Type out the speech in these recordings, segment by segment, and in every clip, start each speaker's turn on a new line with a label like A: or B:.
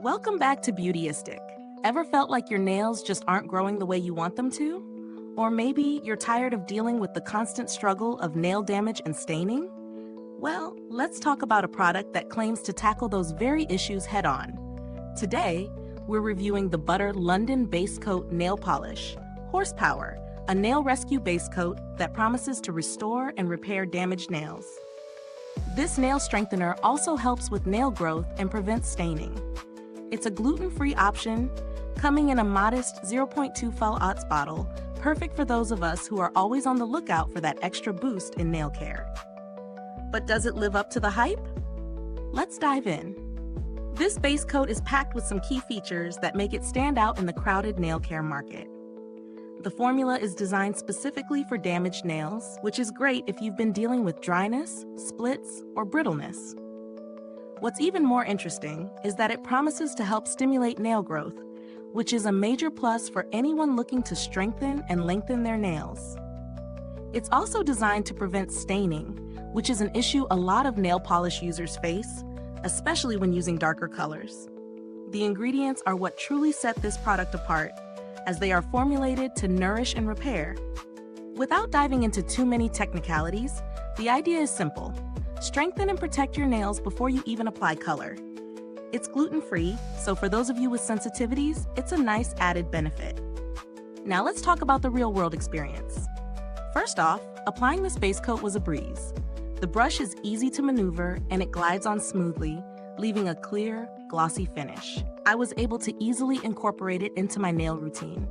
A: Welcome back to Beautyistic. Ever felt like your nails just aren't growing the way you want them to? Or maybe you're tired of dealing with the constant struggle of nail damage and staining? Well, let's talk about a product that claims to tackle those very issues head-on. Today, we're reviewing the Butter London Basecoat Nail Polish, Horsepower, a nail rescue base coat that promises to restore and repair damaged nails. This nail strengthener also helps with nail growth and prevents staining. It's a gluten-free option, coming in a modest 0.2 fel-ounce bottle, perfect for those of us who are always on the lookout for that extra boost in nail care. But does it live up to the hype? Let's dive in. This base coat is packed with some key features that make it stand out in the crowded nail care market. The formula is designed specifically for damaged nails, which is great if you've been dealing with dryness, splits, or brittleness. What's even more interesting is that it promises to help stimulate nail growth, which is a major plus for anyone looking to strengthen and lengthen their nails. It's also designed to prevent staining, which is an issue a lot of nail polish users face, especially when using darker colors. The ingredients are what truly set this product apart, as they are formulated to nourish and repair. Without diving into too many technicalities, the idea is simple. Strengthen and protect your nails before you even apply color. It's gluten-free, so for those of you with sensitivities, it's a nice added benefit. Now let's talk about the real-world experience. First off, applying this base coat was a breeze. The brush is easy to maneuver and it glides on smoothly, leaving a clear, glossy finish. I was able to easily incorporate it into my nail routine.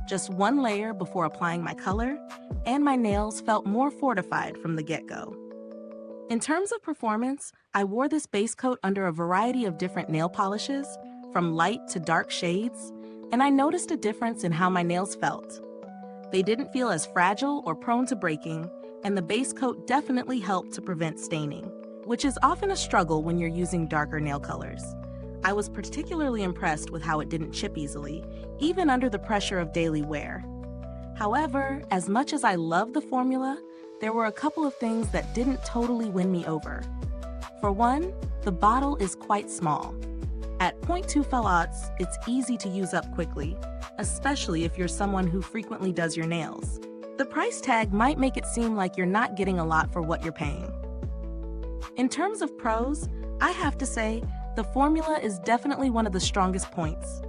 A: Just one layer before applying my color, and my nails felt more fortified from the get-go. In terms of performance, I wore this base coat under a variety of different nail polishes, from light to dark shades, and I noticed a difference in how my nails felt. They didn't feel as fragile or prone to breaking, and the base coat definitely helped to prevent staining, which is often a struggle when you're using darker nail colors. I was particularly impressed with how it didn't chip easily, even under the pressure of daily wear. However, as much as I love the formula, there were a couple of things that didn't totally win me over. For one, the bottle is quite small. At 0.2 fel-ounce, it's easy to use up quickly, especially if you're someone who frequently does your nails. The price tag might make it seem like you're not getting a lot for what you're paying. In terms of pros, I have to say, the formula is definitely one of the strongest points.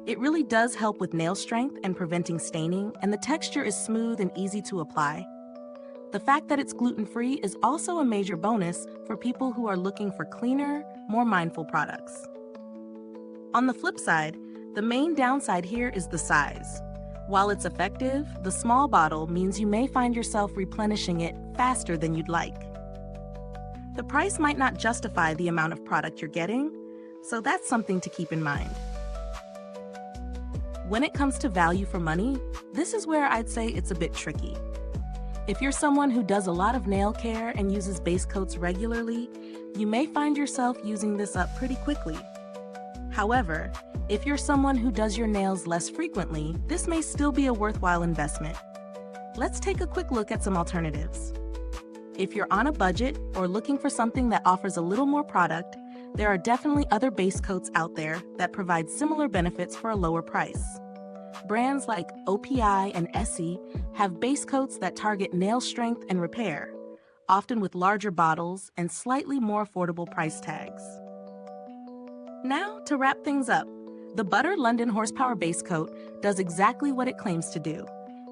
A: It really does help with nail strength and preventing staining, and the texture is smooth and easy to apply. The fact that it's gluten-free is also a major bonus for people who are looking for cleaner, more mindful products. On the flip side, the main downside here is the size. While it's effective, the small bottle means you may find yourself replenishing it faster than you'd like. The price might not justify the amount of product you're getting, so that's something to keep in mind. When it comes to value for money, this is where I'd say it's a bit tricky. If you're someone who does a lot of nail care and uses base coats regularly, you may find yourself using this up pretty quickly. However, if you're someone who does your nails less frequently, this may still be a worthwhile investment. Let's take a quick look at some alternatives. If you're on a budget or looking for something that offers a little more product, there are definitely other base coats out there that provide similar benefits for a lower price. Brands like OPI and Essie have base coats that target nail strength and repair, often with larger bottles and slightly more affordable price tags. Now, to wrap things up, the Butter London Horsepower Base Coat does exactly what it claims to do.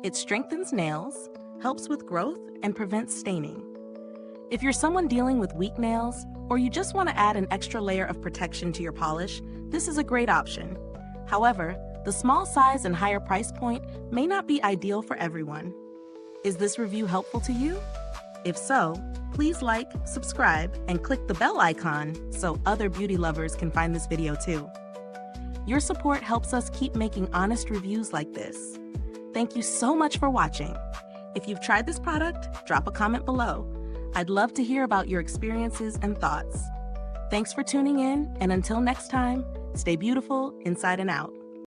A: It strengthens nails, helps with growth, and prevents staining. If you're someone dealing with weak nails, or you just want to add an extra layer of protection to your polish, this is a great option. However, the small size and higher price point may not be ideal for everyone. Is this review helpful to you? If so, please like, subscribe, and click the bell icon so other beauty lovers can find this video too. Your support helps us keep making honest reviews like this. Thank you so much for watching. If you've tried this product, drop a comment below. I'd love to hear about your experiences and thoughts. Thanks for tuning in, and until next time, stay beautiful inside and out.